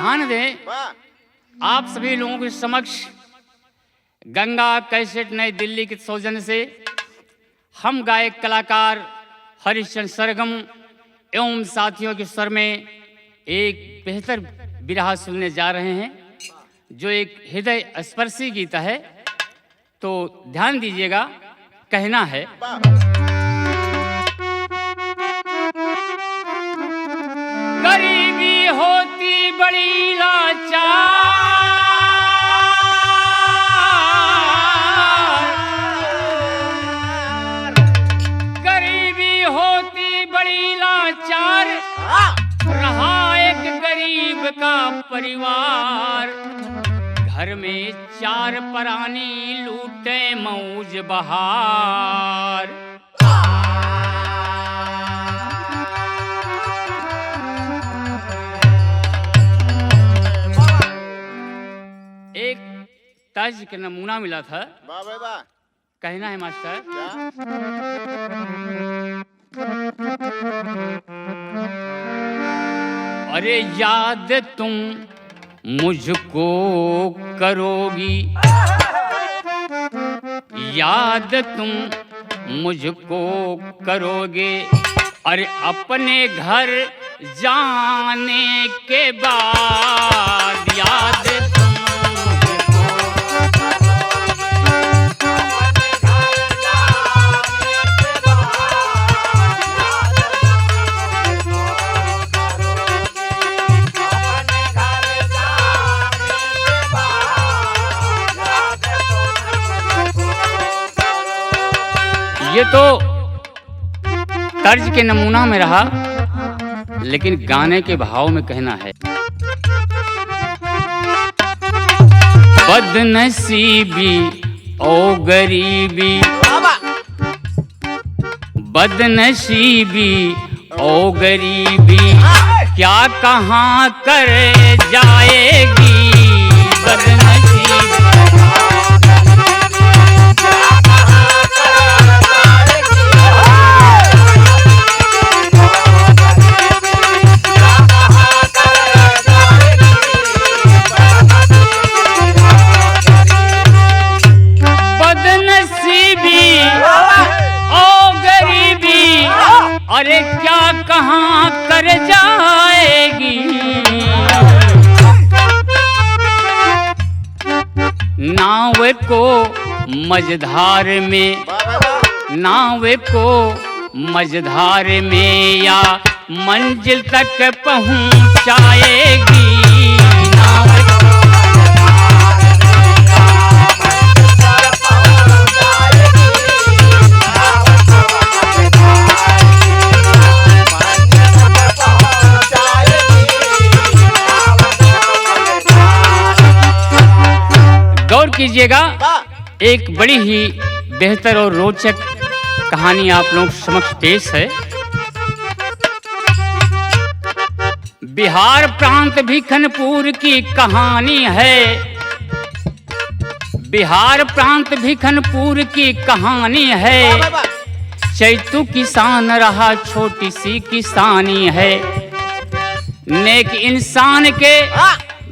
ध्यान दें, आप सभी लोगों के समक्ष गंगा कैसेट नई दिल्ली के सौजन्य से हम गायक कलाकार हरिश्चंद्र सरगम एवं साथियों के स्वर में एक बेहतर बिरहा सुनने जा रहे हैं, जो एक हृदय स्पर्शी गीत है। तो ध्यान दीजिएगा, कहना है। गरीबी होती बड़ी लाचार, गरीबी होती बड़ी लाचार, रहा एक गरीब का परिवार। घर में चार परानी लूटे मौज बहार। एक तर्ज का नमूना मिला था। वाह। कहना है मास्टर, अरे याद तुम मुझको करोगी, याद तुम मुझको करोगे, अरे अपने घर जाने के बाद याद तुम ये तो तर्ज के नमूना में रहा, लेकिन गाने के भाव में कहना है। बदनसीबी ओ गरीबी, बदनसीबी ओ गरीबी, क्या कहाँ कर जाएगी बदनसीबी। अरे क्या कहाँ कर जाएगी, नाव को मझधार में, नाव को मझधार में या मंजिल तक पहुँचाएगी। गौर कीजिएगा, एक बड़ी ही बेहतर और रोचक कहानी आप लोगों के समक्ष पेश है। बिहार प्रांत भिखनपुर की कहानी है, बिहार प्रांत भिखनपुर की कहानी है। चैतू किसान रहा, छोटी सी किसानी है। नेक इंसान के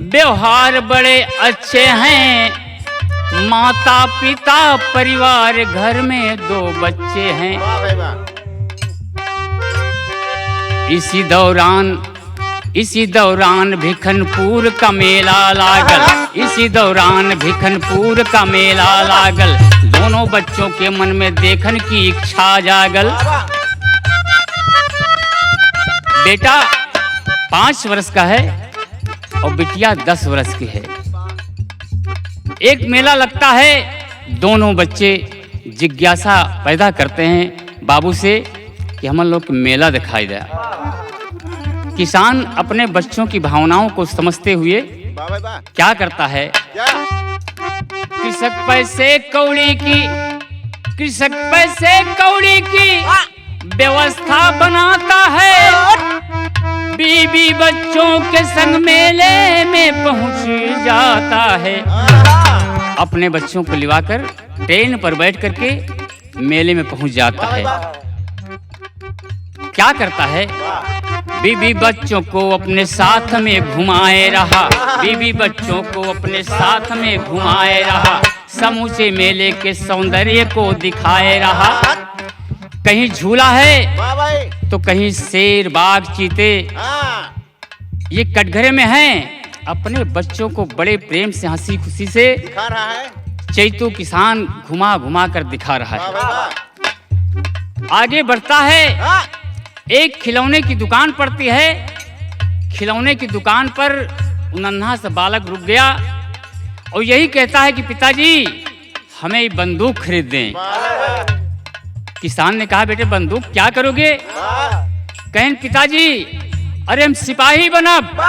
व्यवहार बड़े अच्छे हैं, माता पिता परिवार घर में 2 बच्चे हैं। इसी दौरान भिखनपुर का मेला लागल, इसी दौरान भिखनपुर का मेला लागल। दोनों बच्चों के मन में देखने की इच्छा जागल। बेटा 5 वर्ष का है और बिटिया 10 वर्ष की है। एक मेला लगता है, दोनों बच्चे जिज्ञासा पैदा करते हैं बाबू से कि हम लोग को मेला दिखाई दे। किसान अपने बच्चों की भावनाओं को समझते हुए क्या करता है, कृषक पैसे कौड़ी की, कृषक पैसे कौड़ी की व्यवस्था बनाता है। बीबी बच्चों के संग मेले में पहुंच जाता है। अपने बच्चों को लिवाकर ट्रेन पर बैठ करके मेले में पहुंच जाता है। क्या करता है, बीवी बच्चों को अपने साथ में घुमाए रहा, बीवी बच्चों को अपने साथ में घुमाए रहा, समूचे मेले के सौंदर्य को दिखाए रहा। कहीं झूला है तो कहीं शेर बाघ चीते ये कटघरे में हैं, अपने बच्चों को बड़े प्रेम से हंसी खुशी से दिखा रहा है। चैतू किसान घुमा घुमा कर दिखा रहा है। आगे बढ़ता है, एक खिलौने की दुकान पड़ती है। खिलौने की दुकान पर नन्हा सा बालक रुक गया और यही कहता है कि पिताजी हमें बंदूक खरीद दें। किसान ने कहा बेटे बंदूक क्या करोगे? कहें पिताजी अरे हम सिपाही बनब,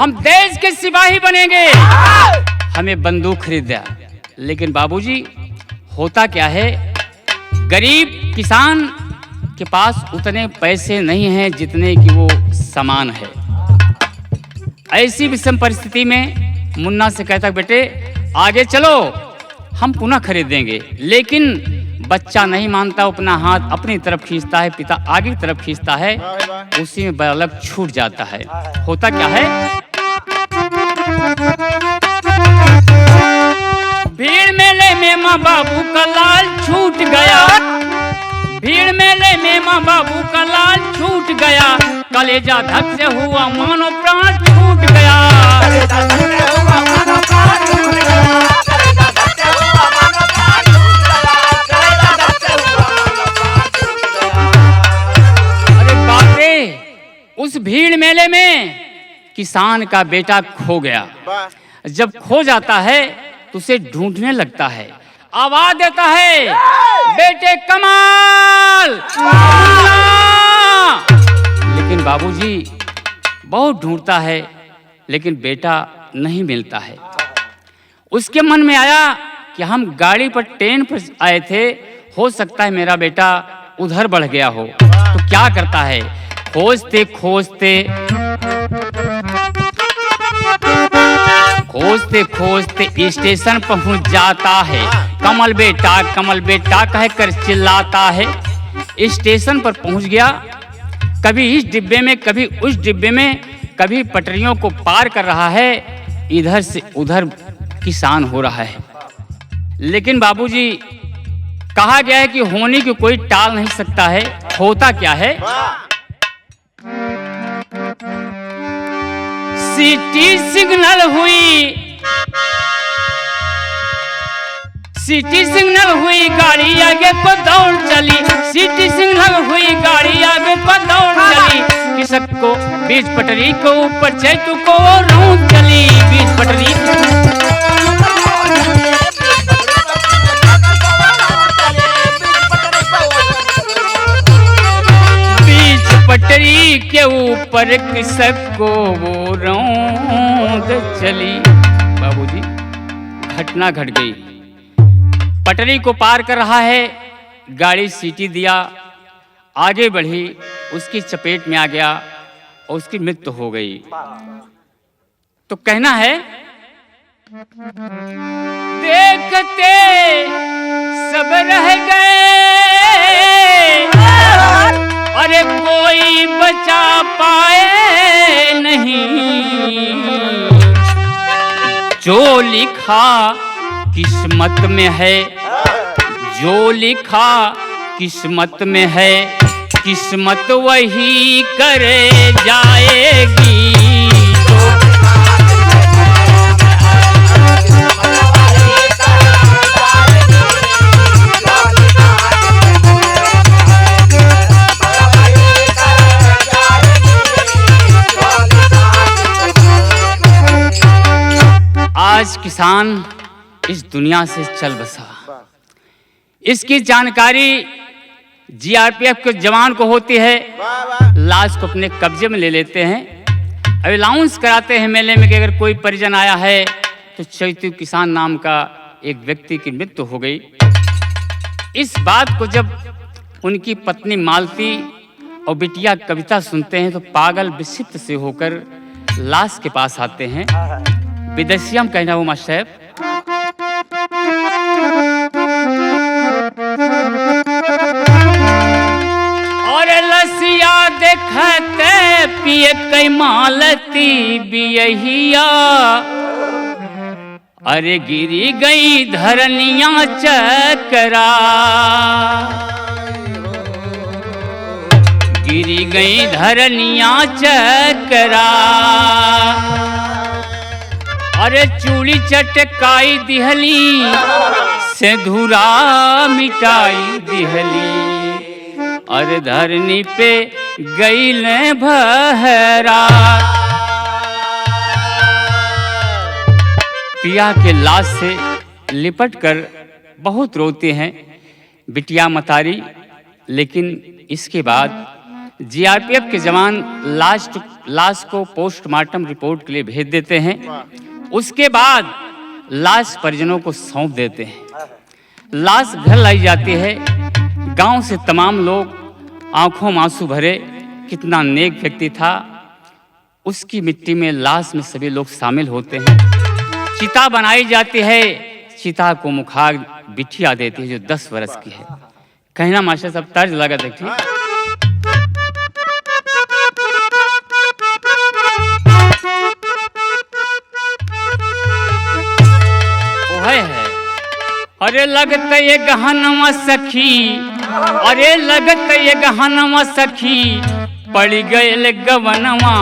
हम देश के सिपाही बनेंगे, हमें बंदूक खरीद दिया। लेकिन बाबूजी होता क्या है, गरीब किसान के पास उतने पैसे नहीं हैं जितने कि वो सामान है। ऐसी विषम परिस्थिति में मुन्ना से कहता बेटे आगे चलो हम पुनः खरीद देंगे। लेकिन बच्चा नहीं मानता, अपना हाथ अपनी तरफ खींचता है, पिता आगे की तरफ खींचता है, उसी में बालक छूट जाता है। होता क्या है, भीड़ मेले में माँ बाबू का लाल छूट गया, भीड़ मेले में माँ बाबू का लाल छूट गया, कलेजा धक से हुआ मानो प्राण छूट गया। अरे बाप रे, उस भीड़ मेले में किसान का बेटा खो गया। जब खो जाता है तो उसे ढूंढने लगता है, आवाज देता है बेटे कमाल। लेकिन बाबूजी बहुत ढूंढता है लेकिन बेटा नहीं मिलता है। उसके मन में आया कि हम गाड़ी पर ट्रेन पर आए थे, हो सकता है मेरा बेटा उधर बढ़ गया हो। तो क्या करता है, खोजते खोजते खोजते खोजते स्टेशन पहुंच जाता है। कमल बेटा कहकर चिल्लाता है। स्टेशन पर पहुंच गया, कभी इस डिब्बे में कभी उस डिब्बे में, कभी पटरियों को पार कर रहा है, इधर से उधर किसान हो रहा है। लेकिन बाबूजी कहा गया है कि होने की कोई टाल नहीं सकता है। होता क्या है, सिटी सिग्नल हुई, सिटी सिग्नल हुई गाड़ी आगे को दौड़ चली, सिटी सिग्नल हुई गाड़ी आगे को दौड़ चली, किसक को बीच पटरी के ऊपर चैतू को रूंद चली, बीच पटरी पटरी के ऊपर किसक को वो रौंद चली। बाबूजी घटना घट गई, पटरी को पार कर रहा है, गाड़ी सीटी दिया, आगे बढ़ी, उसकी चपेट में आ गया और उसकी मृत्यु हो गई। तो कहना है देखते सब रह गए, अरे कोई बचा पाए नहीं, जो लिखा किस्मत में है, जो लिखा किस्मत में है, किस्मत वही करे जाएगी। आज किसान इस दुनिया से चल बसा। इसकी जानकारी जीआरपीएफ के जवान को होती है, लाश को अपने कब्जे में ले लेते हैं, अनाउंस कराते हैं मेले में कि अगर कोई परिजन आया है तो चैतू किसान नाम का एक व्यक्ति की मृत्यु हो गई। इस बात को जब उनकी पत्नी मालती और बिटिया कविता सुनते हैं तो पागल विक्षिप्त से होकर लाश के पास आते हैं। विदेशियम कहना वो मास्टर, और लसिया देखते पिए कई मालती बियहिया, अरे गिरी गई धरनिया चकरा, गिरी गई धरनिया चकरा। अरे चूड़ी चटकाई दिहली, सिंदूरा मिटाई दिहली, अरे धरनी पे गईल भहरा। पिया के लाश से लिपट कर बहुत रोते हैं बिटिया मतारी, लेकिन इसके बाद जीआरपीएफ के जवान लाश को पोस्टमार्टम रिपोर्ट के लिए भेज देते हैं। उसके बाद लाश परिजनों को सौंप देते हैं। लाश घर लाई जाती है। गांव से तमाम लोग आंखों में आंसू भरे, कितना नेक व्यक्ति था, उसकी मिट्टी में लाश में सभी लोग शामिल होते हैं। चिता बनाई जाती है। चिता को मुखाग्नि बिटिया देती है जो 10 वर्ष की है। कहना मास्टर साहब तर्ज लगा देखिए। है अरे लगत ये गहनवा सखी, अरे लगत ये गहनवा सखी, पड़ गए गवनवा,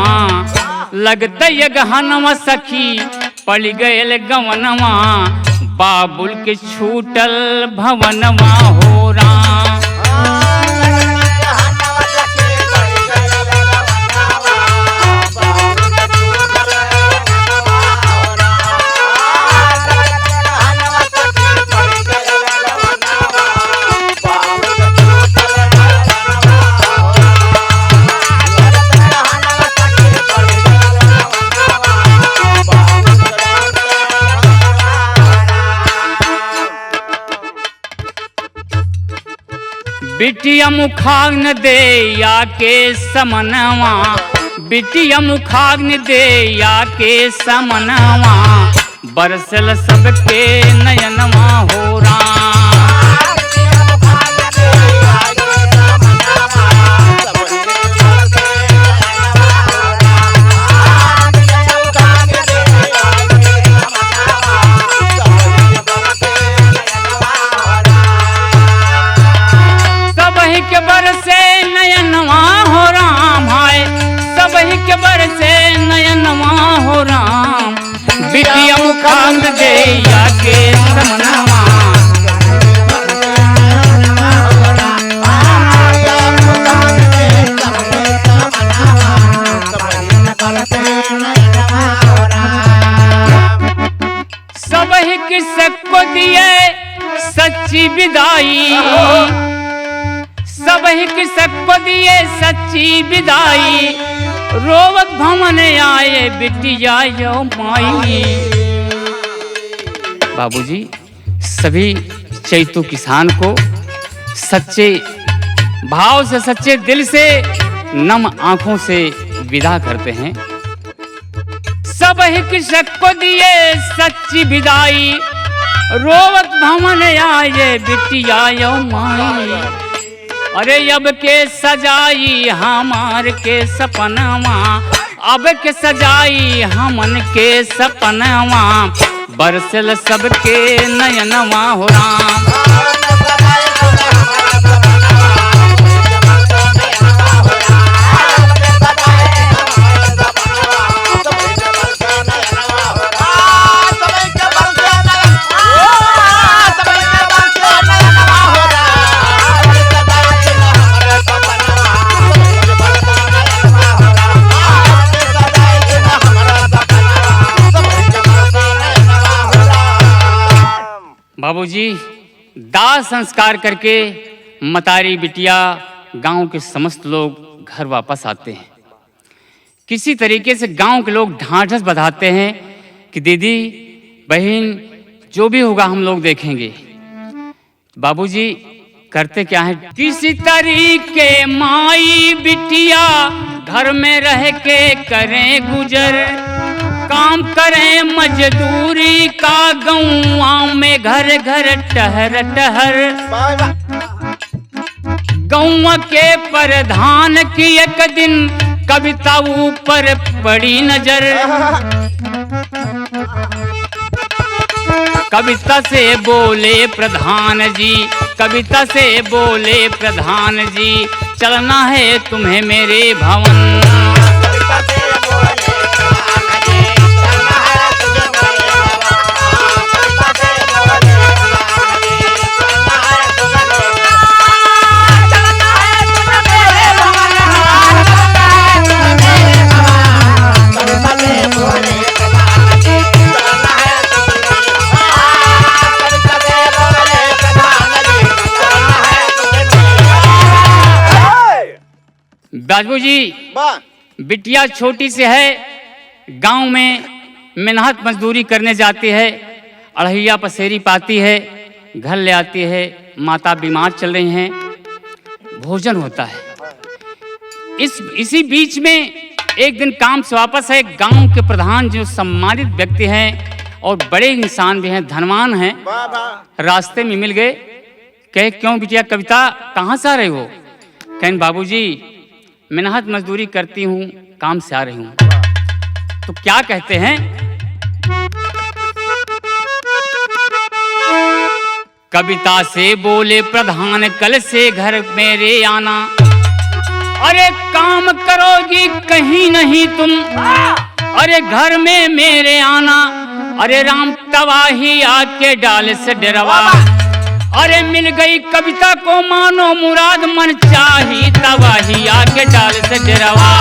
लगत ये गहनवा सखी, पड़ गए गवनवा, बाबुल के छूटल भवनवा हो राम। बिटिया मुखाग्नि दे या के समनवा, बिटिया मुखाग्नि दे या के समनवा, बरसल सबके नयनवा हो राम। के बरसे नयनवा हो राम, हाय सबही के बरसे नयनवा हो राम, बिटिया मुखाग्नि दे या के समनवा। सबही किसे को दिए सच्ची विदाई, सबही किसे को दिए सच्ची विदाई, रोवत भवन आए बिटिया यो माई। बाबूजी सभी चैतू किसान को सच्चे भाव से, सच्चे दिल से, नम आंखों से विदा करते हैं। सबही किसे को दिए सच्ची विदाई, रोवत भवन आए बिटिया यो माई। अरे अब के सजाई हमार के सपनवा, अब के सजाई हमन के सपनवा, बरसल सबके नयनवा हो राम। बाबूजी दाह संस्कार करके मतारी बिटिया गांव के समस्त लोग घर वापस आते हैं। किसी तरीके से गांव के लोग ढांढस बंधाते हैं कि दीदी बहन जो भी होगा हम लोग देखेंगे। बाबूजी करते क्या है, किसी तरीके माई बिटिया घर में रह के करें गुजर, काम करें मजदूरी का गाँव में घर घर टहर टहर। गाँव के प्रधान की एक दिन कविता ऊपर पड़ी नजर, कविता से बोले प्रधान जी, कविता से बोले प्रधान जी, चलना है तुम्हें मेरे भवन। बाबू जी, बिटिया छोटी से है, गांव में मेहनत मजदूरी करने जाती है, अढ़ैया पसेरी पाती है, घर ले आती है, माता बीमार चल रही हैं, भोजन होता है। इसी बीच में एक दिन काम से वापस है, गांव के प्रधान जो सम्मानित व्यक्ति हैं और बड़े इंसान भी हैं, धनवान हैं, रास्ते में मिल गए। कहे क्यों बिटिया कविता कहाँ से आ रही हो? कहें बाबूजी मेहनत मजदूरी करती हूँ, काम से आ रही हूँ। तो क्या कहते हैं? कविता से बोले प्रधान कल से घर मेरे आना, अरे काम करोगी कहीं नहीं तुम, अरे घर में मेरे आना, अरे राम तबाही आके डाल से डरवा, अरे मिल गई कविता को मानो मुराद मन चाही, तबाही आके डाल से डरवा।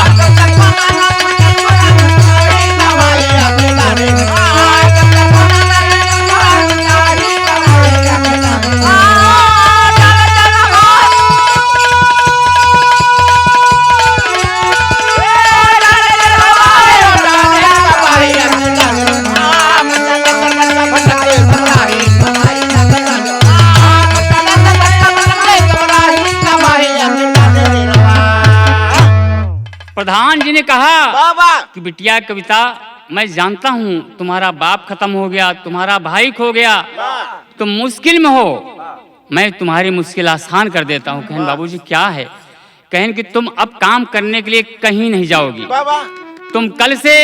प्रधान जी ने कहा कि बिटिया कविता मैं जानता हूँ तुम्हारा बाप खत्म हो गया, तुम्हारा भाई खो गया, तुम मुश्किल में हो, मैं तुम्हारी मुश्किल आसान कर देता हूँ। कहें बाबूजी क्या है? कहें कि तुम अब काम करने के लिए कहीं नहीं जाओगी, तुम कल से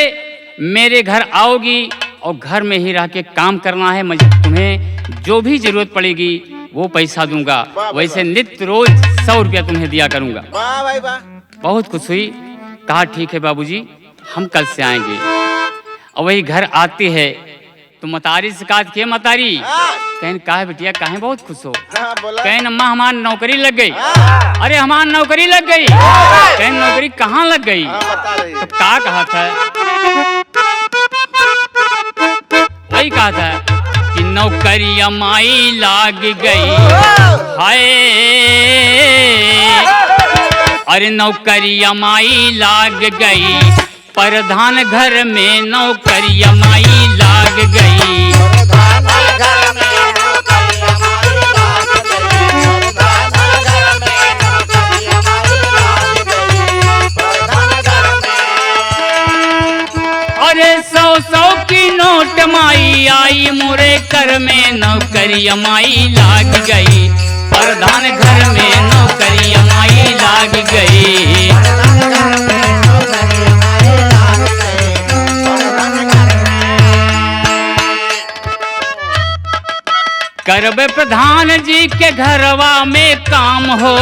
मेरे घर आओगी और घर में ही रह के काम करना है। मैं तुम्हें जो भी जरूरत पड़ेगी वो पैसा दूंगा, वैसे नित्य रोज 100 रुपया तुम्हें दिया करूंगा। बहुत खुश हुई, कहा ठीक है बाबूजी हम कल से आएंगे। और वही घर आती है तो मतारी से कहा कि मतारी, कहें कहा बिटिया काहे बहुत खुश हो? कहें अम्मा हमारी नौकरी लग गई। अरे हमारी नौकरी लग गई? कहें नौकरी कहाँ लग गई? तो क्या कहा था? वही कहा था कि नौकरी माई लाग गई, हाय अरे नौकरी माई लाग गई, प्रधान घर में नौकरी माई लाग गई। अरे 100 की नोट माई आई मोरे कर में, नौकरी माई लाग गई, प्रधान घर में नौकरी माई लाग गई। करबे प्रधान जी के घरवा में काम हो,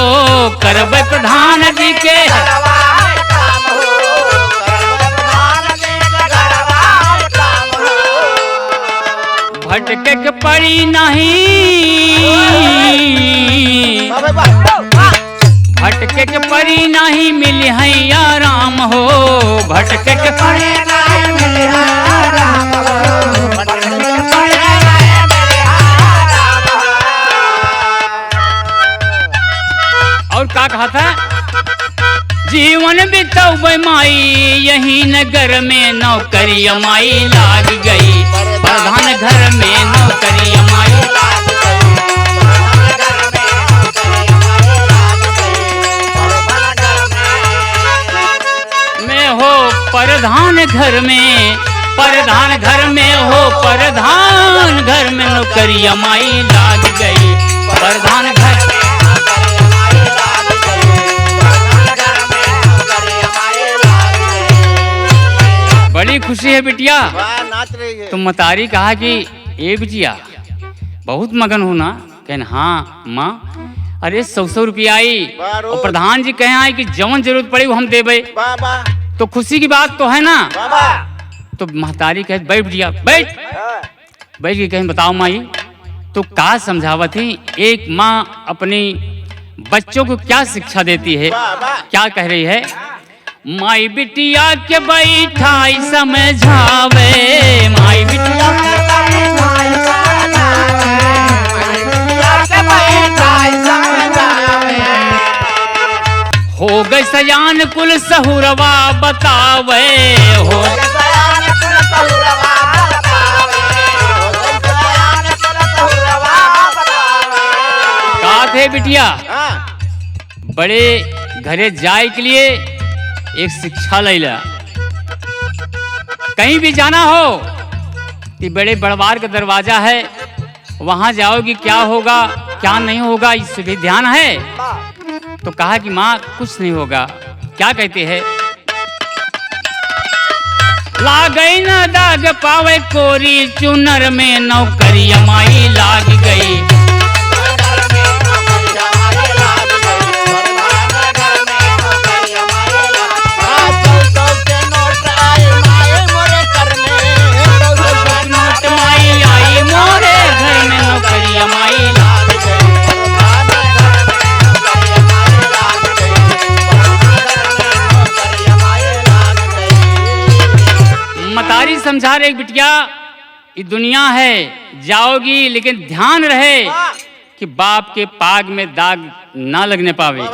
करबे प्रधान जी के भटके के पड़ी नहीं, भटके के पड़ी नहीं मिली है आराम हो, भटके के पड़ी नहीं मिली है आराम हो, भटके के पड़ी नहीं मिली है आराम हो। और क्या कहा था? जीवन बिताओ माई यही नगर में, नौकरी माई लाग गई, प्रधान घर में नौकरी माई लाग गई, में हो प्रधान घर में, प्रधान घर में हो, प्रधान घर में नौकरी माई लाग गई, प्रधान घर में नौकरी माई लाग गई, प्रधान घर में नौकरी माई लाग गई। बड़ी खुशी है बिटिया। वाह, नाच रही है। तो मतारी कहा कि ए बिटिया बहुत मगन हो ना? कहन हाँ माँ, अरे 100 रुपया आई वाह, रोज। और प्रधान जी कहे आए कि जवन जरूरत पड़ी वो हम देबे, वाह वाह तो खुशी की बात तो है ना। वाह। तो महतारी कहे बैठ बिटिया बैठ। हाँ, बैठ के कहें बताओ माई तो का समझावत थी, एक माँ अपनी बच्चों को क्या शिक्षा देती है, वाह, वाह। क्या कह रही है? माई बिटिया के बैठाई समझावे, माई बिटिया हो गए सयान कुल सहुरवा बतावे, हो का थे बिटिया हाँ, बड़े घरे जाए के लिए एक शिक्षा लैला। कहीं भी जाना हो कि बड़े बड़वार का दरवाजा है, वहां जाओगी क्या होगा क्या नहीं होगा इस भी ध्यान है। तो कहा कि माँ कुछ नहीं होगा। क्या कहते हैं? लागई न दाग पावे कोरी चुनर में नौकरी माई लाग गई। मतारी समझा रहे बिटिया ये दुनिया है, जाओगी लेकिन ध्यान रहे कि बाप के पाग में दाग ना लगने पावे।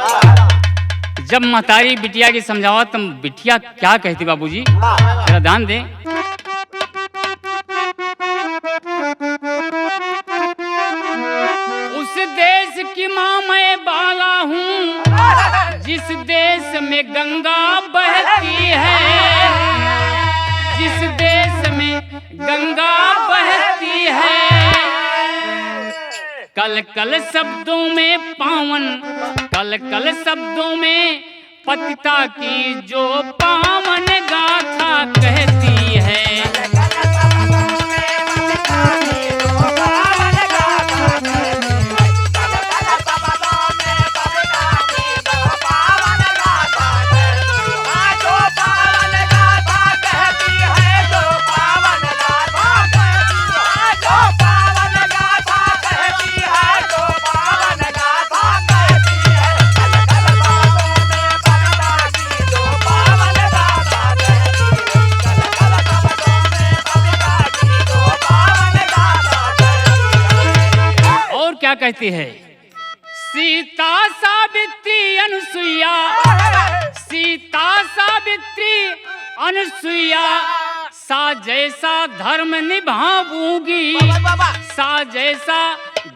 जब महतारी बिटिया की समझावा तब बिटिया क्या कहती बाबूजी, जरा ध्यान दें। उस देश की माँ मैं बाला हूँ जिस देश में गंगा बहती है, जिस देश में गंगा बहती है। कल कल शब्दों में पावन, कल कल शब्दों में पतिता की जो पावन गाथा कहती है। क्या कहती है? सीता सावित्री अनुसुईया, सीता सावित्री अनुसुईया, सा जैसा धर्म निभाऊंगी, सा जैसा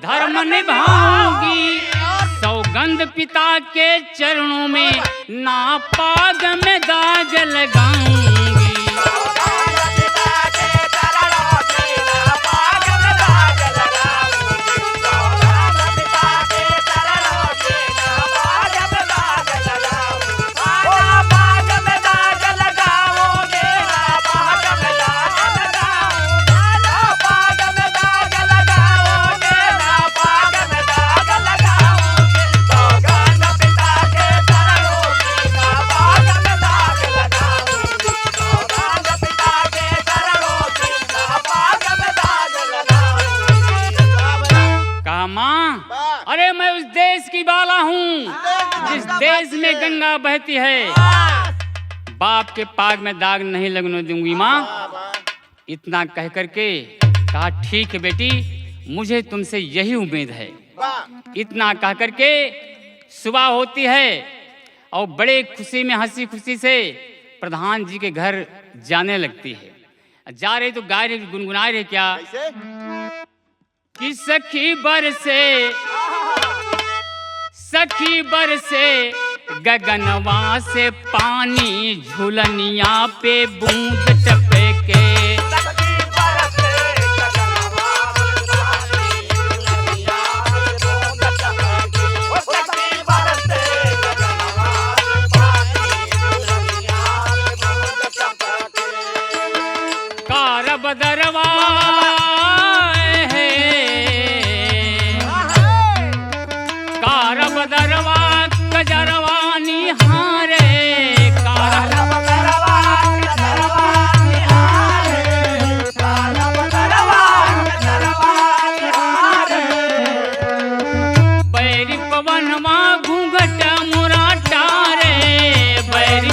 धर्म निभाऊंगी। सौगंध पिता के चरणों में ना पाग में दाग लगाऊंगी। अरे मैं उस देश की बाला हूँ जिस देश में गंगा बहती है, बाप के पाग में दाग नहीं लगने दूंगी माँ। इतना कह करके कहा ठीक है बेटी, मुझे तुमसे यही उम्मीद है। इतना कह करके सुबह होती है और बड़े खुशी में हंसी खुशी से प्रधान जी के घर जाने लगती है। जा रही तो गा रही गुनगुना रही क्या कि सखी बरसे, सखी बरसे गगनवा से पानी, झुलनिया पे बूंद टपके। कार बदरवा है, कार बदरवा कजरवा निहारे, कार बैरी पवनवा घूंघट मुराटा रे, बैरी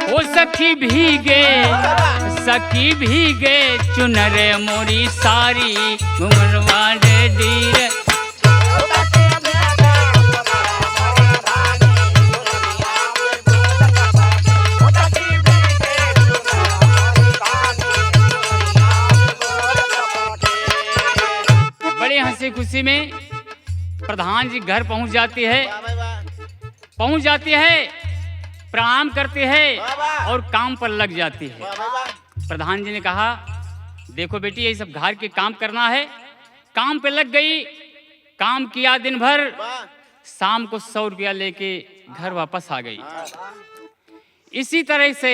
ओ सखी भीगे चुनरे मोरी सारी घुमरवा डे डीर। बड़े हंसी खुशी में प्रधान जी घर पहुंच जाती है, पहुंच जाती है, प्रणाम करती है और काम पर लग जाती है। प्रधान जी ने कहा, देखो बेटी ये सब घर के काम करना है। काम पे लग गई, काम किया दिन भर, शाम को 100 रुपया लेके घर वापस आ गई। इसी तरह से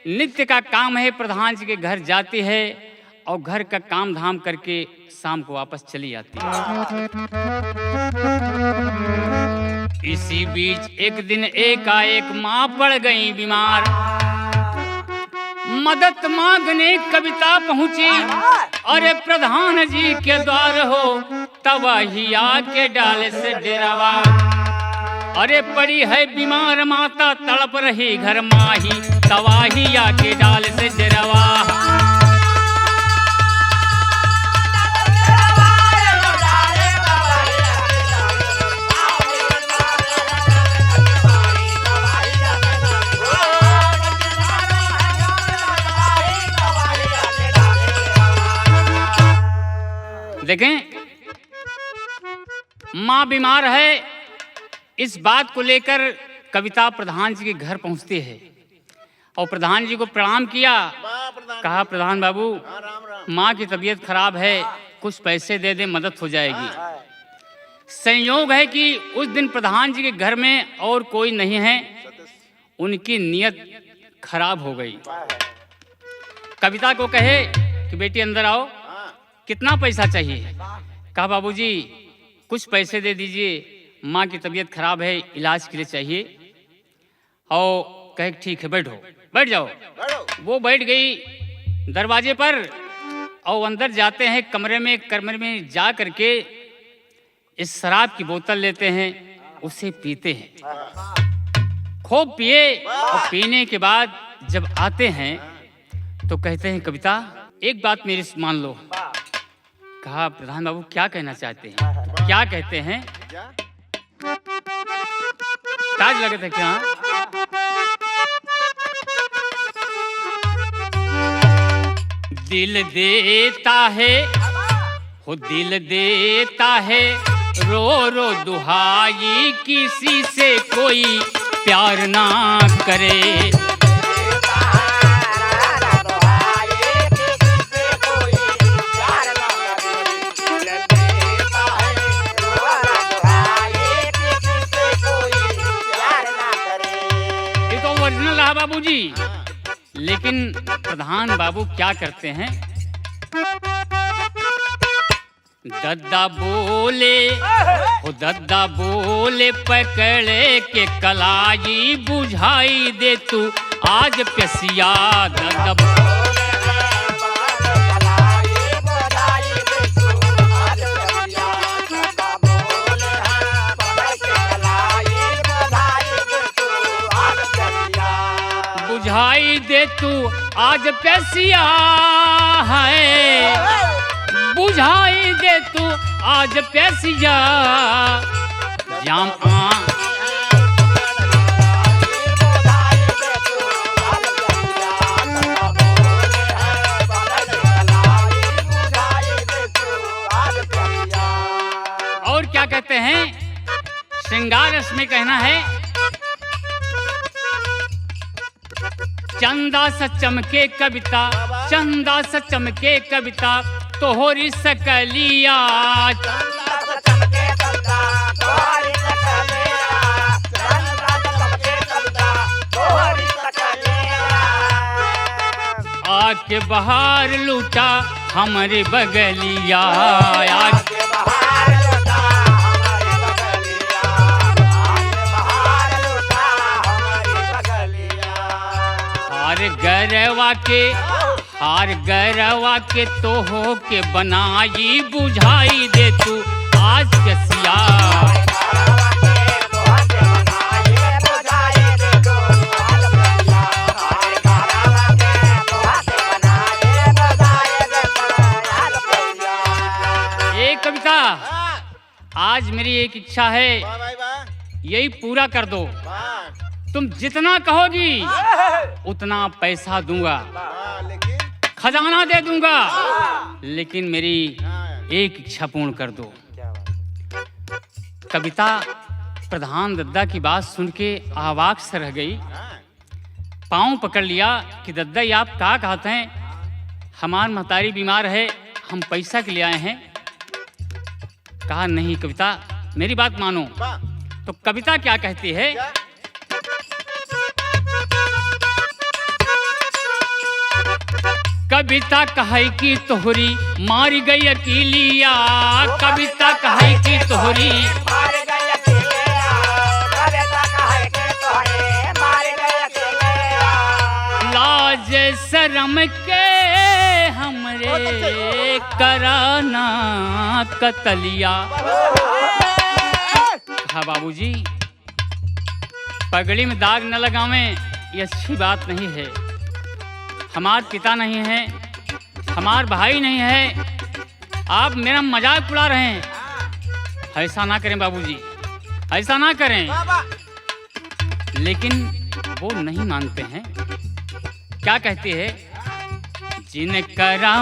नित्य का काम है, प्रधान जी के घर जाती है और घर का काम धाम करके शाम को वापस चली आती है। इसी बीच एक दिन एकाएक माँ पड़ गई बीमार। मदद मांगने कविता पहुंची, अरे प्रधान जी के द्वार हो तबाही आके डाले से डेरावा। अरे पड़ी है बीमार माता तड़प रही घर माही, तबाही आके डाले से डेरावा। देखें, माँ बीमार है, इस बात को लेकर कविता प्रधान जी के घर पहुंचती है और प्रधान जी को प्रणाम किया। कहा, प्रधान बाबू माँ की तबीयत खराब है, कुछ पैसे दे दे, मदद हो जाएगी। संयोग है कि उस दिन प्रधान जी के घर में और कोई नहीं है, उनकी नीयत खराब हो गई। कविता को कहे कि बेटी अंदर आओ, कितना पैसा चाहिए? कहा, बाबूजी कुछ पैसे दे दीजिए, माँ की तबीयत खराब है, इलाज के लिए चाहिए। और कहे ठीक है, बैठो, बैठ जाओ। वो बैठ गई दरवाजे पर और अंदर जाते हैं कमरे में जा करके इस शराब की बोतल लेते हैं, उसे पीते हैं। खूब पिए और पीने के बाद जब आते हैं तो कहते हैं, कविता एक बात मेरी मान लो। कहा, प्रधान बाबू क्या कहना चाहते हैं? क्या कहते हैं? ताज लगे थे क्या? दिल देता है, हो दिल देता है, रो रो दुहाई, किसी से कोई प्यार ना करे। बाबूजी, लेकिन प्रधान बाबू क्या करते हैं? दद्दा बोले, हो दद्दा बोले, पकड़े के कलाई बुझाई दे तू आज प्यसिया। दद्दा बुझाई दे तू आज प्यासिया है, बुझाई दे तू आज प्यासिया। जाम और क्या कहते हैं? श्रृंगार रस में कहना है, चंदा सा चमके कविता, चंदा सा चमके कविता, तोहरी सकलिया। चंदा सा चमके कविता, तोहरी के बहार लूटा हमारे बगलिया, आज के बहार लूटा हमारी बगलिया, आज बहार लूटा हमारी बगलिया। हार गरवा के तो हो के बनाई बुझाई दे तू आज कसिया। कविता, आज मेरी एक इच्छा है, वाह भाई वाह, यही पूरा कर दो। वाह तुम जितना कहोगी उतना पैसा दूंगा, वाह, लेकिन खजाना दे दूंगा, लेकिन मेरी एक इच्छा पूर्ण कर दो। क्या बात? कविता प्रधान दद्दा की बात सुन के आवाक से रह गई, पाँव पकड़ लिया कि दद्दा ये आप क्या कहते हैं, हमार महतारी बीमार है, हम पैसा के लिए आए हैं। कहा नहीं कविता, मेरी बात मानो। वाह, तो कविता क्या कहती है, क्या? कविता कहे की तोहरी मारी गई अकेलिया, कविता कहे की तोहरी मार गए अकेलिया, कविता कहे के तोहरे मार गए अकेलिया। लाज शरम के हमरे कराना कतलिया। हाँ बाबूजी, पगड़ी में दाग न लगावें ये अच्छी बात नहीं है। हमार पिता नहीं है, हमार भाई नहीं है, आप मेरा मजाक उड़ा रहे हैं। ऐसा ना करें बाबूजी, ऐसा ना करें। लेकिन वो नहीं मानते हैं। क्या कहते हैं, जिन करा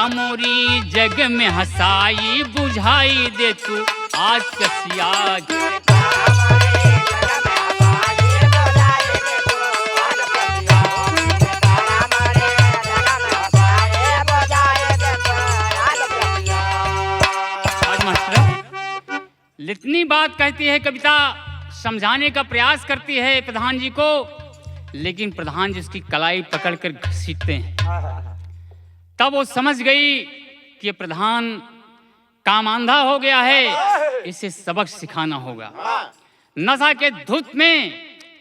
मोरी जग में हंसाई बुझाई दे तू आज कसिया। इतनी बात कहती है कविता, समझाने का प्रयास करती है प्रधान जी को, लेकिन प्रधान जी उसकी कलाई पकड़कर घसीटते हैं। तब वो समझ गई कि ये प्रधान कामांधा हो गया है, इसे सबक सिखाना होगा। नशा के धुत में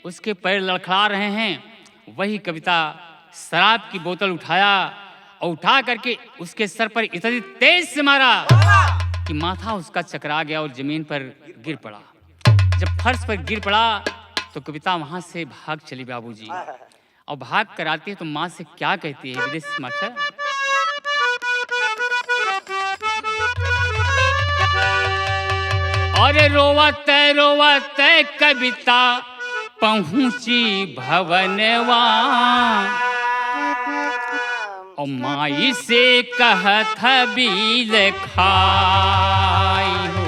उसके पैर लड़खड़ा रहे हैं। वही कविता शराब की बोतल उठाया और उठा करके उसके सर पर इतनी तेज से मारा कि माथा उसका चकरा गया और जमीन पर गिर पड़ा। जब फर्श पर गिर पड़ा तो कविता वहां से भाग चली बाबूजी, और भाग कर आती है तो माँ से क्या कहती है विदेश मास्टर, अरे रोवते रोवते कविता पहुंची भवनवा, और माई से कहत बील खाई हो,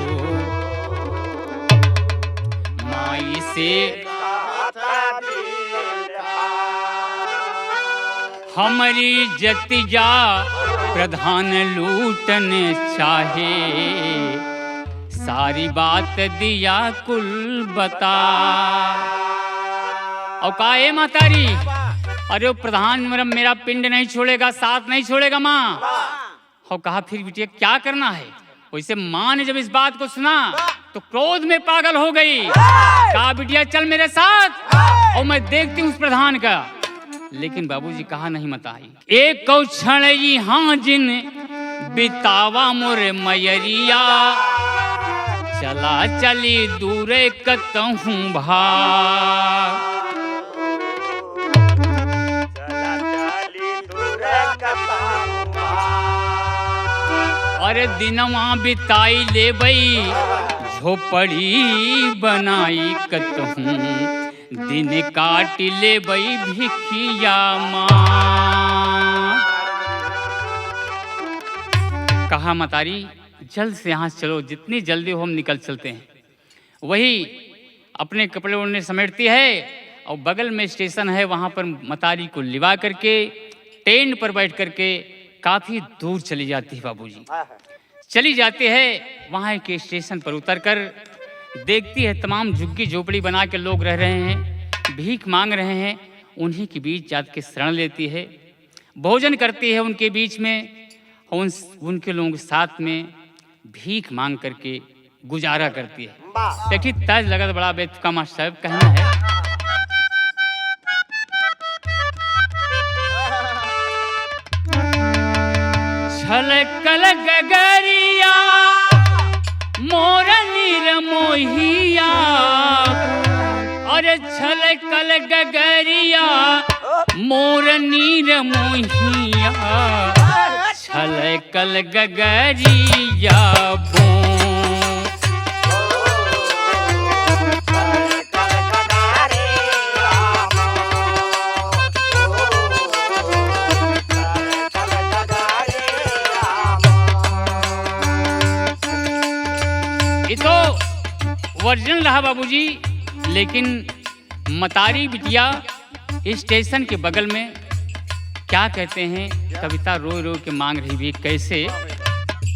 माई से हमारी जतिया प्रधान लूटन चाहे, सारी बात दिया कुल बता। और कहा ए मातारी, अरे वो प्रधान मेरा पिंड नहीं छोड़ेगा, साथ नहीं छोड़ेगा माँ। और कहा फिर बिटिया क्या करना है। वैसे माँ ने जब इस बात को सुना तो क्रोध में पागल हो गई। कहा बिटिया चल मेरे साथ और मैं देखती हूँ उस प्रधान का। लेकिन बाबूजी कहा नहीं मत आई। एक क्षण यहाँ जिन बितावा मोरे मयरिया, चला चली दूरे कतहूँ भाग। अरे दिनवा बिताई ले बई झोपड़ी बनाई कतहूँ, दिन काट ले बई भिखिया माँ। कहा मतारी जल्द से यहाँ चलो, जितनी जल्दी हो हम निकल चलते हैं। वही अपने कपड़े ओढ़ने समेटती है और बगल में स्टेशन है, वहाँ पर मतारी को लिवा करके टेंट पर बैठ करके काफी दूर चली जाती है बाबूजी। चली जाती है, वहाँ के स्टेशन पर उतरकर देखती है तमाम झुग्गी झोपड़ी बना के लोग रह रहे हैं, भीख मांग रहे हैं। उन्हीं के बीच जाकर के शरण लेती है, भोजन करती है उनके बीच में, उनके लोगों के साथ में भीख मांग करके गुजारा करती है। वाह देखिए तज लगत बड़ा बेत का मास्टर साहब कहना है, छलकल गगरिया मोर नीर मोहिया, अरे छलकल गगरिया मोर नीर मोहिया, छलकल गगरिया बो ये तो वर्जन रहा बाबूजी, लेकिन मतारी बिटिया स्टेशन के बगल में क्या कहते हैं, कविता रो रो के मांग रही भी कैसे,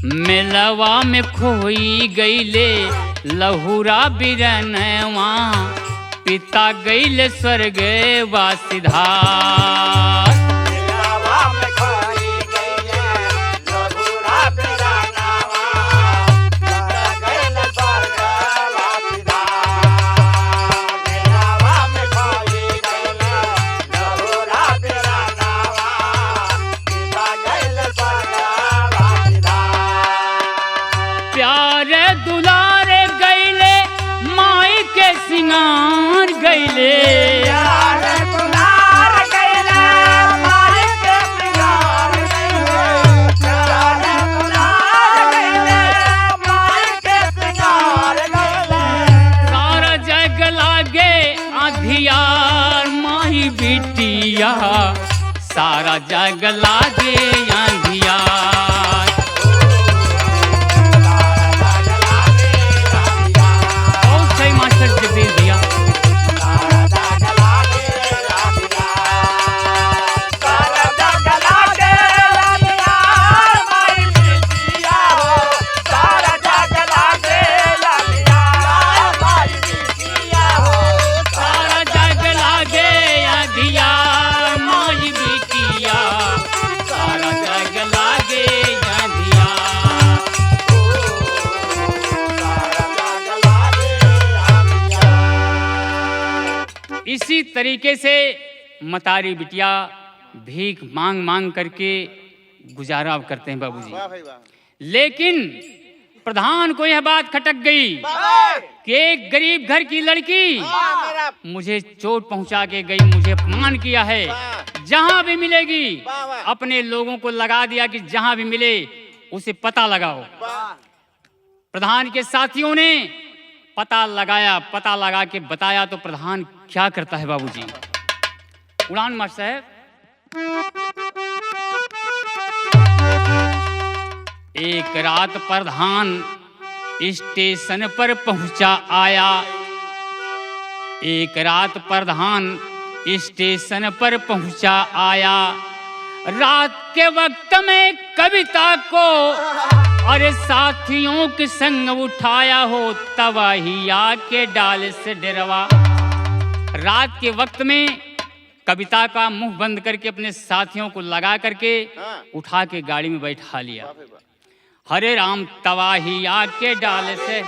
मेलवा में खोई गईले लहुरा बिरनवा, पिता गईले स्वर्ग वासिधार, प्यारे दुलारे गईले माई के सिंगार गईले, सारा जग लागे आंधियार माई बिटिया, सारा जग लागे आंधियार, मास्टर जगदीश भैया इसी तरीके से मतारी बिटिया भीख मांग मांग करके गुजारा करते हैं बाबूजी। लेकिन प्रधान को यह बात खटक गई कि एक गरीब घर की लड़की मुझे चोट पहुंचा के गई, मुझे अपमान किया है, जहां भी मिलेगी अपने लोगों को लगा दिया कि जहां भी मिले उसे पता लगाओ। प्रधान के साथियों ने पता लगाया, पता लगा के बताया तो प्रधान क्या करता है बाबूजी, उड़ान मास्टर साहब, एक रात प्रधान स्टेशन पर पहुंचा आया, एक रात प्रधान स्टेशन पर पहुंचा आया, रात के वक्त में कविता को अरे साथियों के संग उठाया हो, तबाहिया के डाल से डरवा। रात के वक्त में कविता का मुंह बंद करके अपने साथियों को लगा करके उठा के गाड़ी में बैठा लिया। हरे राम तबाहिया के डाल से,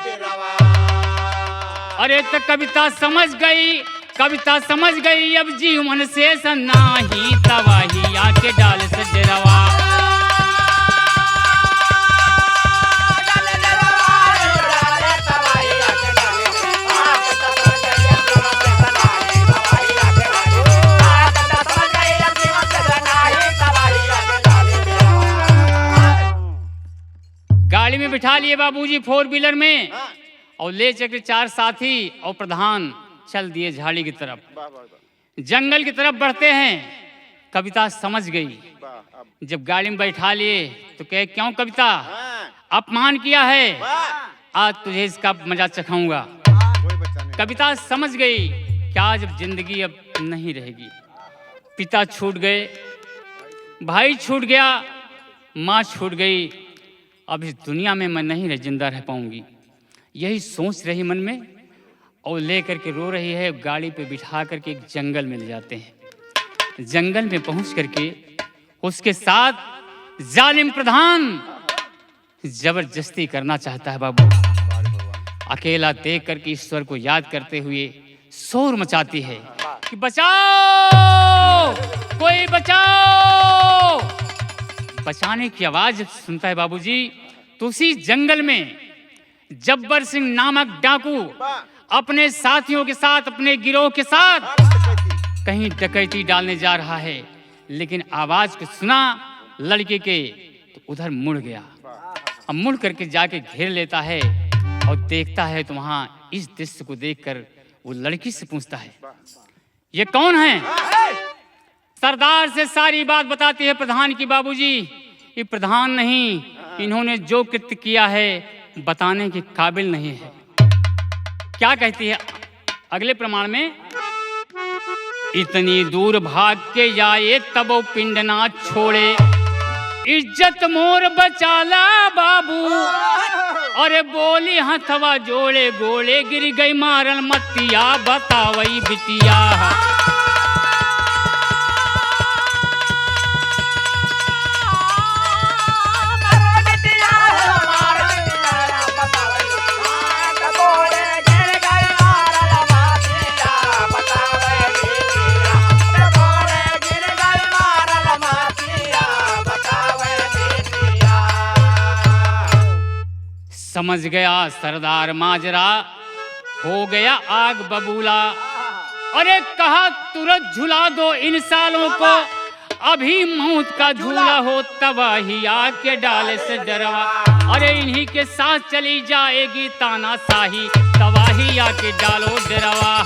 अरे तो कविता समझ गई, कविता समझ गई अब जीवन से सन्नाही, तबाहिया के डाल से डरवा। गाड़ी में बिठा लिए बाबूजी फोर व्हीलर में, और ले चल चार साथी और प्रधान चल दिए झाड़ी की तरफ, जंगल की तरफ बढ़ते हैं। कविता समझ गई, जब गाड़ी में बैठा लिए तो कहे क्यों कविता, अपमान किया है, आज तुझे इसका मजा चखाऊंगा। कविता समझ गई क्या जब जिंदगी अब नहीं रहेगी, पिता छूट गए, भाई छूट गया, माँ छूट गई, अब इस दुनिया में मैं नहीं जिंदा रह पाऊंगी, यही सोच रही मन में, और ले करके रो रही है। गाड़ी पे बिठा करके एक जंगल में ले जाते हैं। जंगल में पहुंच करके उसके साथ जालिम प्रधान जबरदस्ती करना चाहता है बाबू। अकेला देख करके ईश्वर को याद करते हुए शोर मचाती है कि बचाओ, कोई बचाओ। बचाने की आवाज जब सुनता है बाबूजी, तो उसी जंगल में जब्बर सिंह नामक डाकू अपने साथियों के साथ, अपने गिरोह के साथ कहीं डकैती डालने जा रहा है। लेकिन आवाज को सुना लड़के के तो उधर मुड़ गया। अब मुड़ करके जाके घेर लेता है और देखता है तो वहां इस दृश्य को देखकर वो लड़की से पूछता है, ये कौन है? सरदार से सारी बात बताती है प्रधान की। बाबूजी, ये प्रधान नहीं, इन्होंने जो कृत्य किया है बताने के काबिल नहीं है। क्या कहती है अगले प्रमाण में, इतनी दूर भाग के जाए तब वो पिंड ना छोड़े, इज्जत मोर बचाला बाबू। अरे बोली हथवा जोड़े गोले, गिर गई मारल मतिया, बतावई बिटिया। समझ गया सरदार माजरा, हो गया आग बबूला। अरे कहा तुरंत झुला दो इन सालों को, अभी मौत का झूला हो तबाही आके डाले से डरवा। अरे इन्हीं के साथ चली जाएगी तानाशाही, तबाही आके डालो डरवा।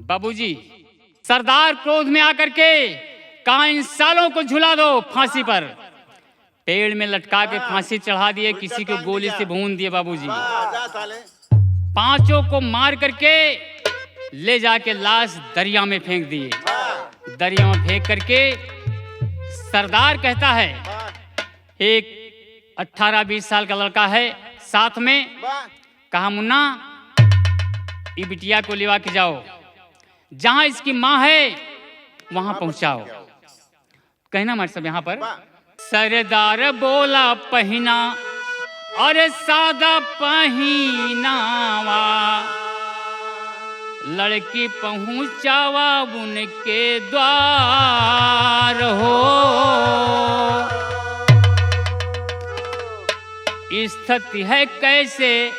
बाबूजी, सरदार क्रोध में आकर के कहा इन सालों को झुला दो फांसी पर। पेड़ में लटका के फांसी चढ़ा दिए, किसी को गोली से भून दिए बाबूजी। पांचों को मार करके ले जाके लाश दरिया में फेंक दिए। दरिया में फेंक करके सरदार कहता है, एक 18-20 साल का लड़का है साथ में, कहा मुन्ना ये बिटिया को लेवा के जाओ, जहां इसकी माँ है वहां पहुंचाओ। कहना हमारे सब यहां पर, सरदार बोला पहना, अरे सादा पहनावा, लड़की पहुंचावा उनके द्वार हो। स्थिति है कैसे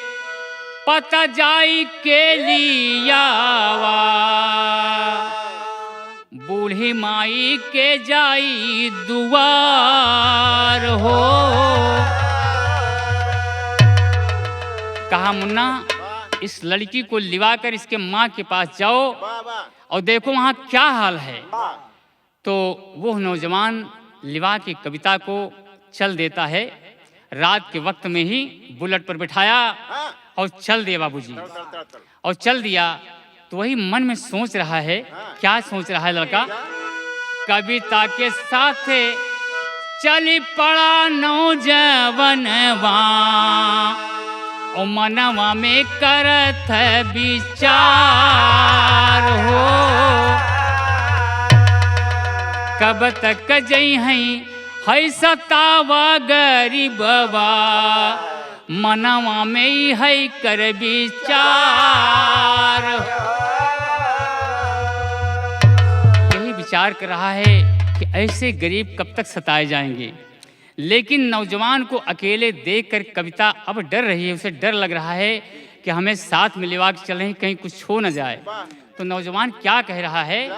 पता जाई के लियावा, बूढ़ी माई के जाई दुआर हो। कहा मुन्ना इस लड़की को लिवाकर इसके माँ के पास जाओ और देखो वहां क्या हाल है। तो वो नौजवान लिवा की कविता को चल देता है। रात के वक्त में ही बुलेट पर बिठाया और चल दिया बाबूजी। और चल दिया तो वही मन में सोच रहा है, क्या सोच रहा है लड़का, कविता के साथ चली पड़ा नौजवानवा, ओ मनवा में करत विचार हो। कब तक जई है सतावा गरीबवा, मनवा में है कर विचार। यही विचार कर रहा है कि ऐसे गरीब कब तक सताए जाएंगे। लेकिन नौजवान को अकेले देखकर कविता अब डर रही है। उसे डर लग रहा है कि हमें साथ में लिवा के चलें, कहीं कुछ हो न जाए। तो नौजवान क्या कह रहा है,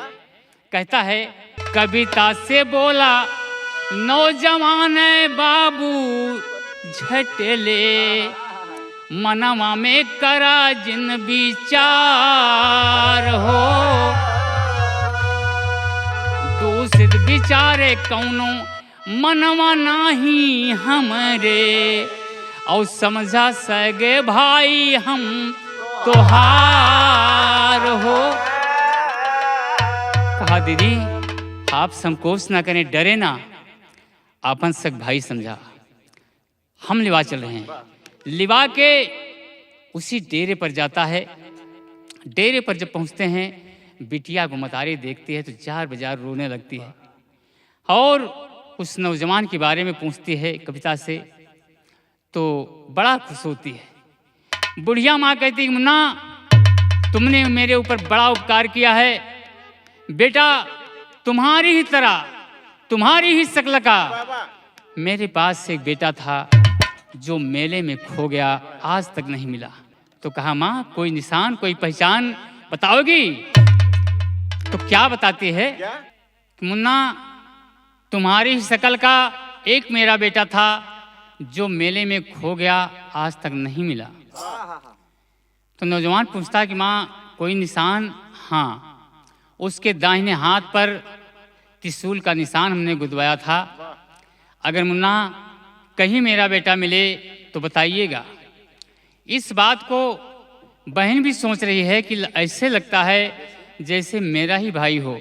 कहता है, कविता से बोला नौजवान बाबू झटले, मनवा में करा जिन विचार हो। दूसरे विचारे कौनो मनवा नाही हमरे, और समझा सगे भाई हम तोहार हो। कहा दीदी आप संकोच ना करें, डरे ना, आपन सग भाई समझा। हम लिवा चल रहे हैं। लिवा के उसी डेरे पर जाता है। डेरे पर जब पहुंचते हैं, बिटिया को मतारी देखती है तो जार बजार रोने लगती है और उस नौजवान के बारे में पूछती है कविता से, तो बड़ा खुश होती है। बुढ़िया माँ कहती है, मुन्ना तुमने मेरे ऊपर बड़ा उपकार किया है बेटा, तुम्हारी ही तरह, तुम्हारी ही शक्ल का मेरे पास एक बेटा था जो मेले में खो गया, आज तक नहीं मिला। तो कहा, माँ कोई निशान, कोई पहचान बताओगी? तो क्या बताती है? मुन्ना तुम्हारी ही शक्ल का एक मेरा बेटा था जो मेले में खो गया, आज तक नहीं मिला। तो नौजवान पूछता कि माँ कोई निशान? हाँ, उसके दाहिने हाथ पर त्रिशूल का निशान हमने गुदवाया था। अगर मुन्ना कहीं मेरा बेटा मिले तो बताइएगा। इस बात को बहन भी सोच रही है कि ऐसे लगता है जैसे मेरा ही भाई हो,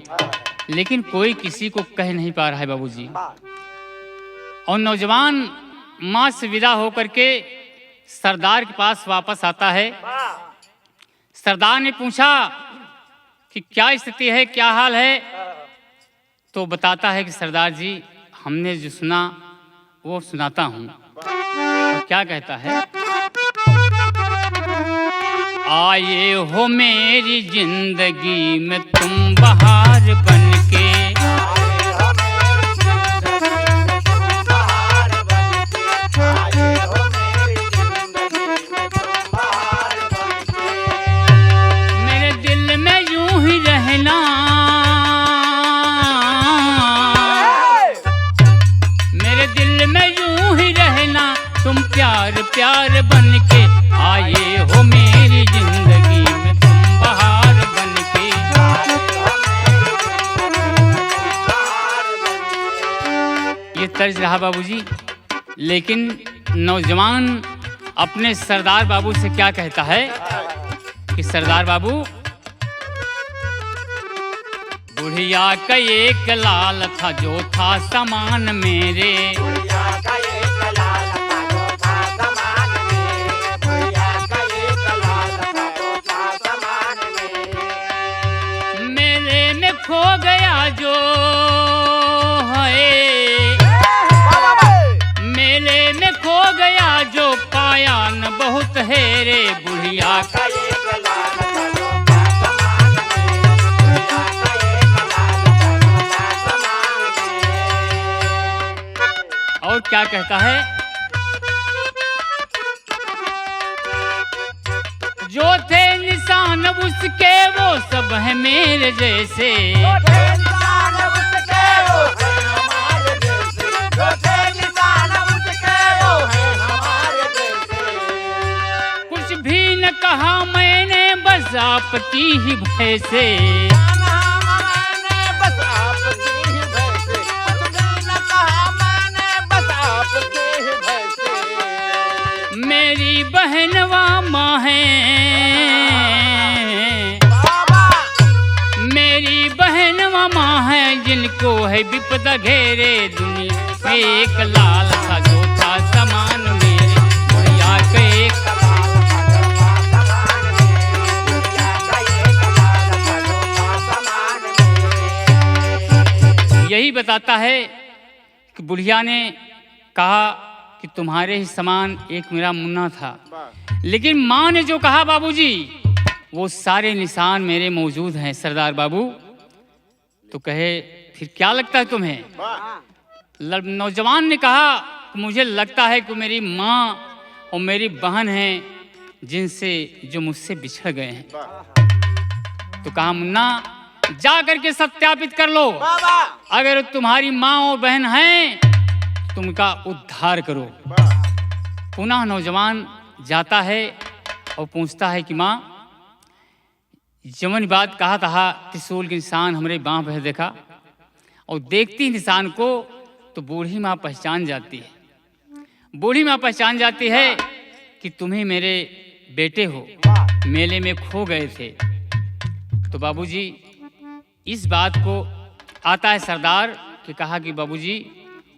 लेकिन कोई किसी को कह नहीं पा रहा है बाबूजी। और नौजवान माँ से विदा होकर के सरदार के पास वापस आता है। सरदार ने पूछा कि क्या स्थिति है, क्या हाल है? तो बताता है कि सरदार जी हमने जो सुना वो सुनाता हूँ। और क्या कहता है? आए हो मेरी जिंदगी में तुम बहार बनके, मेरे दिल में यूं ही रहना, मेरे दिल में यूं ही रहना, तुम प्यार प्यार बनके आए हो मेरी जिंदगी में तुम बहार बनके। ये तर्ज रहा बाबूजी। लेकिन नौजवान अपने सरदार बाबू से क्या कहता है कि सरदार बाबू, बुढ़िया का एक लाल था जो था समान मेरे, मेले में खो गया जो है, मेले में खो गया जो पाया न बहुत है रे, बुढ़िया का और क्या कहता है? जो थे निशान उसके वो सब है मेरे जैसे, कुछ भी न कहा मैंने बस आपकी ही भय से, मेरी बहनवा माँ है, मेरी बहनवा माँ है, जिनको है विपदा घेरे, दुनिया में एक लाल था जो था समान मेरे, बुढ़िया का एक यही बताता है कि बुढ़िया ने कहा कि तुम्हारे ही समान एक मेरा मुन्ना था। लेकिन माँ ने जो कहा बाबूजी, वो सारे निशान मेरे मौजूद हैं सरदार बाबू। तो कहे फिर क्या लगता है तुम्हें? नौजवान ने कहा मुझे लगता है कि मेरी माँ और मेरी बहन हैं जिनसे जो मुझसे बिछड़ गए हैं। तो कहा मुन्ना जा करके सत्यापित कर लो, अगर तुम्हारी माँ और बहन हैं तुमका उद्धार करो। पुनः नौजवान जाता है और पूछता है कि माँ जमन बात कहा था त्रिशूल के निशान हमरे बाँह पर देखा, और देखती निशान को तो बूढ़ी माँ पहचान जाती है। बूढ़ी माँ पहचान जाती है कि तुम्ही मेरे बेटे हो, मेले में खो गए थे। तो बाबूजी इस बात को आता है सरदार कि कहा कि बाबूजी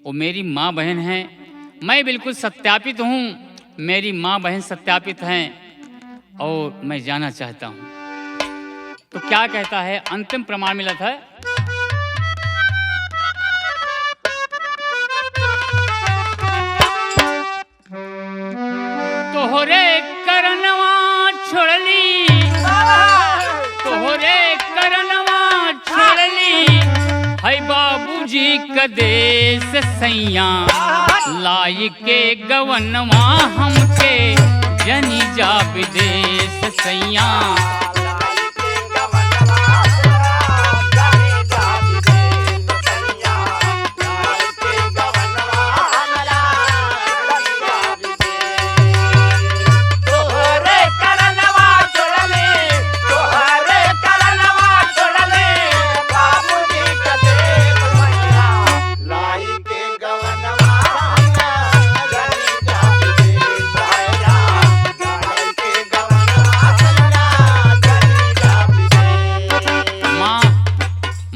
वो मेरी माँ बहन हैं मैं बिल्कुल सत्यापित हूँ, मेरी माँ बहन सत्यापित हैं और मैं जाना चाहता हूँ। तो क्या कहता है, अंतिम प्रमाण मिला था। तोहरे करनवा छोड़ली, तोहरे करनवा छोड़ली, है बाबूजी का देश सैया, लाई के गवनवा हमके जनी जा विदेश सैया।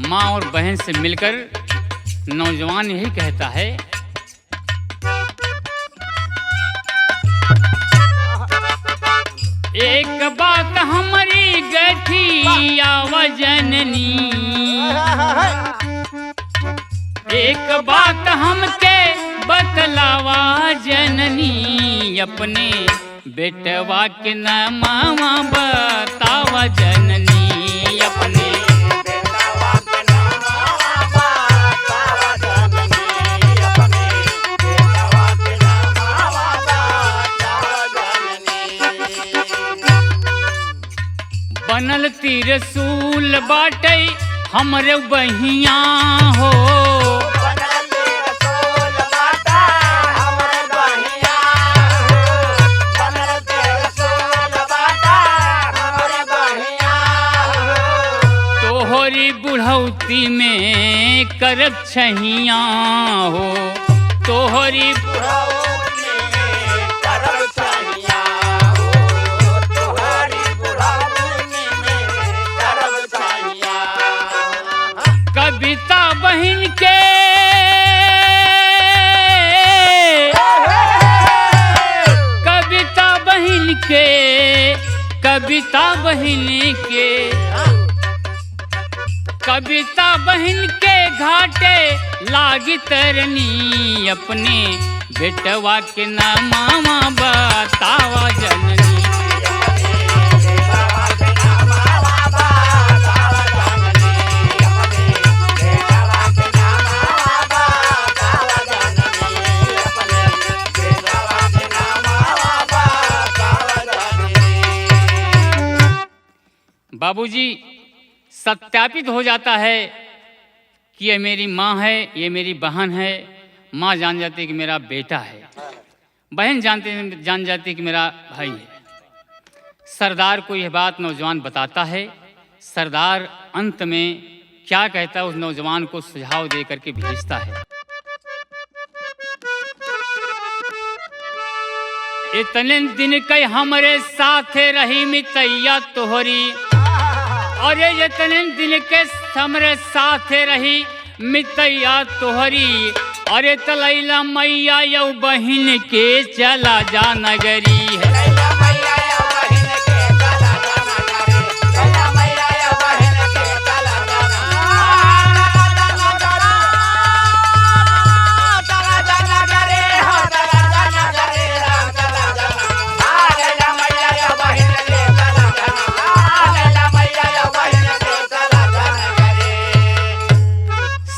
माँ और बहन से मिलकर नौजवान यही कहता है, एक बात हमारी गठी आवजननी, एक बात हमके बतलावा जननी, अपने बेटवा के नामा बतावा जननी, अपने बनल तिरसूल बाटे हमरे बहिया हो, तोहरी बुढ़ौती में करब छहिया हो, तोहरी कविता बहन के, कविता बहन के, कविता बहन के, कविता बहन के घाटे लागी तरनी, अपने बेटवा के नामा बतावा जननी। बाबूजी सत्यापित हो जाता है कि ये मेरी माँ है, ये मेरी बहन है। माँ जान जाती है कि मेरा बेटा है, बहन जान जाती है कि मेरा भाई है। सरदार को यह बात नौजवान बताता है। सरदार अंत में क्या कहता है, उस नौजवान को सुझाव दे करके भेजता है। इतने दिन कई हमारे साथ रही मितैया तोहरी, और ये इतने दिन के हमरे साथ रही मितैया तोहरी, अरे तलैला मैया यौ बहिन के चला जा नगरी है।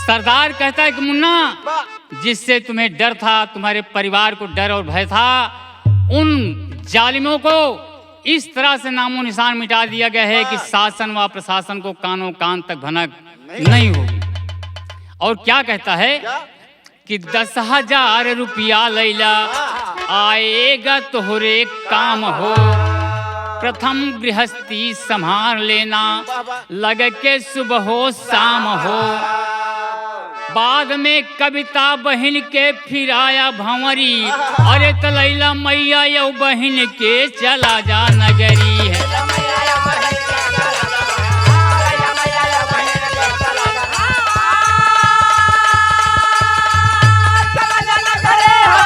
सरदार कहता है कि मुन्ना, जिससे तुम्हें डर था, तुम्हारे परिवार को डर और भय था, उन जालिमों को इस तरह से नामो निशान मिटा दिया गया है कि शासन व प्रशासन को कानों कान तक भनक नहीं होगी। और क्या कहता है कि 10,000 रुपया लैला आएगा तोहरे काम हो, प्रथम गृहस्थी संभाल लेना, लग के सुबह हो शाम हो, बाद में कविता बहन के फिर आया भंवरी, अरे तलैला मैया यौ बहन के चला जा नगरी है।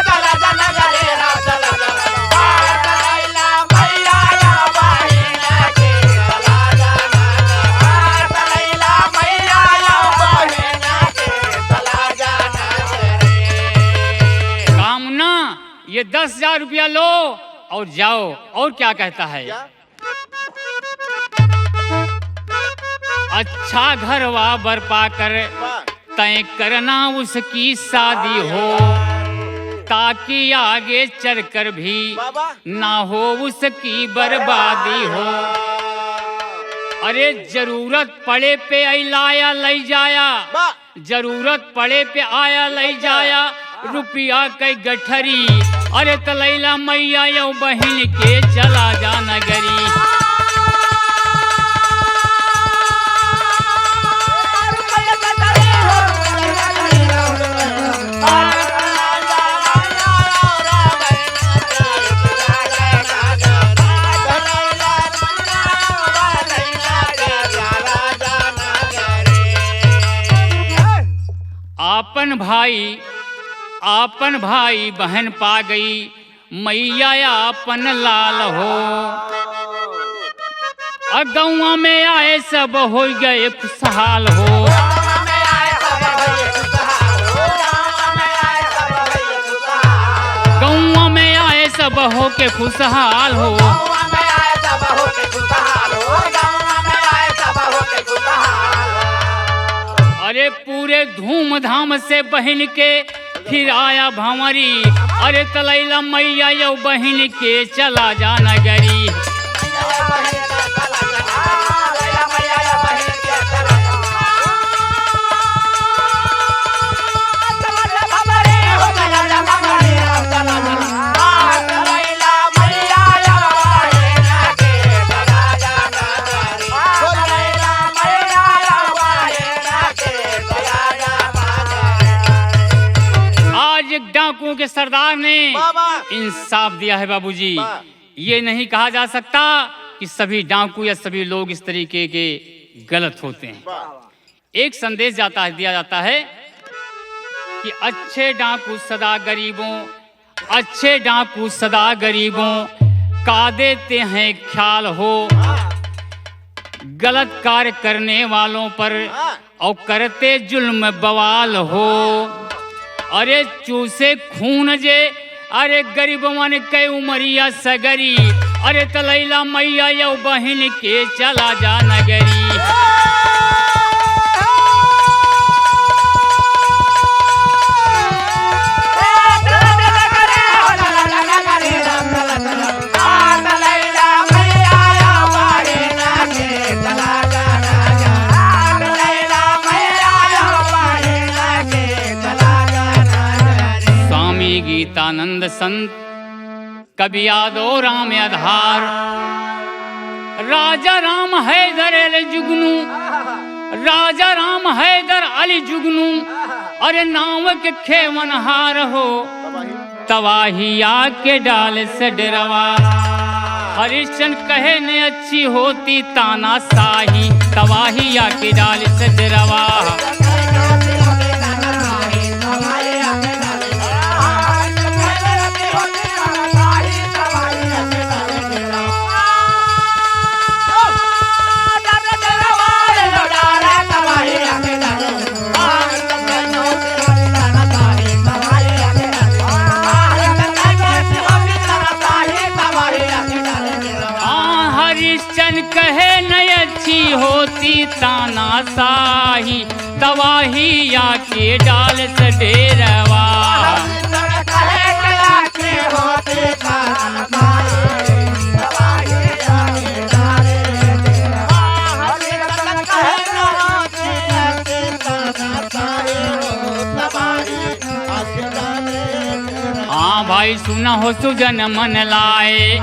चला ये 10,000 रुपया लो और जाओ। और क्या कहता है? क्या? अच्छा घरवा बरपा कर वाह। तय करना उसकी शादी हो, ताकि आगे चलकर भी बाबा। ना हो उसकी बर्बादी हो। अरे जरूरत पड़े पे लाया ले जाया, वाह। जरूरत पड़े पे आया ले जाया, रुपया के गठरी। अरे तलैला मैया यो बहन के चला जा नगरी। आपन भाई बहन पा गई, मैया आपन लाल हो। गौवा में आए सब हो गए खुशहाल हो। गौवा में आए सब हो के खुशहाल हो। अरे पूरे धूमधाम से बहन के फिर आया भंवरी। अरे तलैला मैया यो बहन के चला जा नगरी। डाकुओं के सरदार ने इंसाफ दिया है बाबूजी। ये नहीं कहा जा सकता कि सभी डाकू या सभी लोग इस तरीके के गलत होते हैं। एक संदेश दिया जाता है कि अच्छे डाकू सदा गरीबों, अच्छे डाकू सदा गरीबों का देते हैं ख्याल हो। गलत कार्य करने वालों पर और करते जुल्म बवाल हो। अरे चूसे खून जे, अरे गरीब मन के उमरिया सगरी। अरे तलैला मैया यो बहन के चला जा नगरी। गीतानंद संत कवि यादव राम आधार, राजा राम हैदर अली जुगनू, राजा राम हैदर अली जुगनू। अरे नाव के खेवनहार हो, तवाहिया के डाल से डरवा। हरिश्चंद्र कहे ने अच्छी होती ताना शाही, तवाहिया के डाल से डरवा। कहे न अच्छी होती ताना शाही, तवाहिया के डाल से डेरवा। हाँ भाई सुना हो सुजन मन लाए।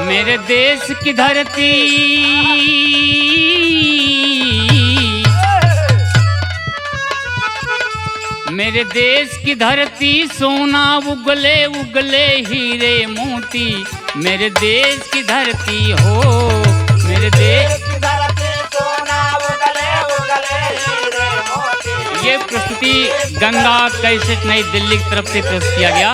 मेरे देश की धरती, मेरे देश की धरती सोना उगले उगले हीरे मोती। मेरे देश की धरती हो, मेरे देश की धरती सोना उगले उगले हीरे मोती। ये प्रस्तुति गंगा कैसेट नई दिल्ली की तरफ से प्रस्तुत किया गया।